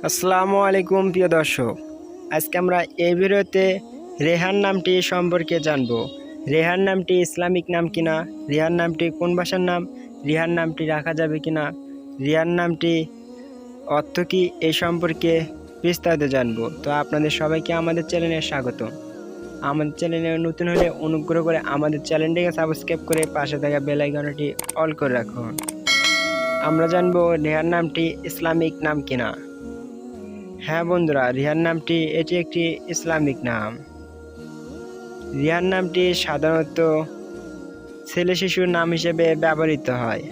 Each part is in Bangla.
আসসালামু আলাইকুম প্রিয় দর্শক, আজকে আমরা এই ভিডিওতে রেহান নামটি সম্পর্কে জানব। রেহান নামটি ইসলামিক নাম কিনা, রেহান নামটি কোন ভাষার নাম, রেহান নামটি রাখা যাবে কিনা, রেহান নামটি অর্থ কী, এই সম্পর্কে বিস্তারিত জানব। তো আপনাদের সবাইকে আমাদের চ্যানেলে স্বাগত। আমাদের চ্যানেলে নতুন হলে অনুগ্রহ করে আমাদের চ্যানেলটিকে সাবস্ক্রাইব করে পাশে থাকা বেল আইকনটি অল করে রাখুন। আমরা জানব রেহান নামটি ইসলামিক নাম কিনা। হ্যাঁ বন্ধুরা, রিহান নামটি এটি একটি ইসলামিক নাম। রিহান নামটি সাধারণত ছেলে শিশুর নাম হিসেবে ব্যবহৃত হয়।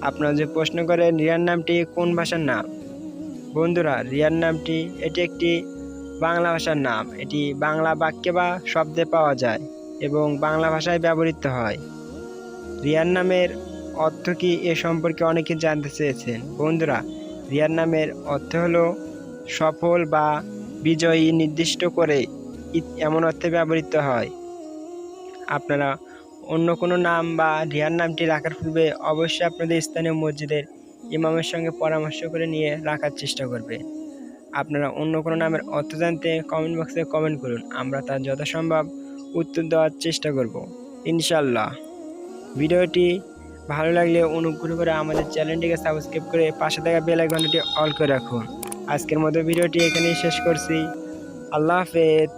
আপনারা যে প্রশ্ন করেন রিহান নামটি কোন ভাষার নাম, বন্ধুরা রিহান নামটি এটি একটি বাংলা ভাষার নাম। এটি বাংলা বাক্যে বা শব্দে পাওয়া যায় এবং বাংলা ভাষায় ব্যবহৃত হয়। রিহান নামের অর্থ কী এ সম্পর্কে অনেকে জানতে চেয়েছেন। বন্ধুরা, রিহান নামের অর্থ হলো সফল বা বিজয়ী, নির্দিষ্ট করে এমন অর্থে ব্যবহৃত হয়। আপনারা অন্য কোনো নাম বা রিহান নামটি রাখার পূর্বে অবশ্যই আপনাদের স্থানীয় মসজিদের ইমামের সঙ্গে পরামর্শ করে নিয়ে রাখার চেষ্টা করবেন। আপনারা অন্য কোনো নামের অর্থ জানতে কমেন্ট বক্সে কমেন্ট করুন, আমরা তার যথাসম্ভব উত্তর দেওয়ার চেষ্টা করব ইনশাল্লাহ। ভিডিওটি ভালো লাগলে অনুগ্রহ করে আমাদের চ্যানেলটিকে সাবস্ক্রাইব করে পাশে থাকা বেল আইকনটি অল করে রাখুন। আজকের মতো ভিডিওটি এখানেই শেষ করছি। আল্লাহ হাফেজ।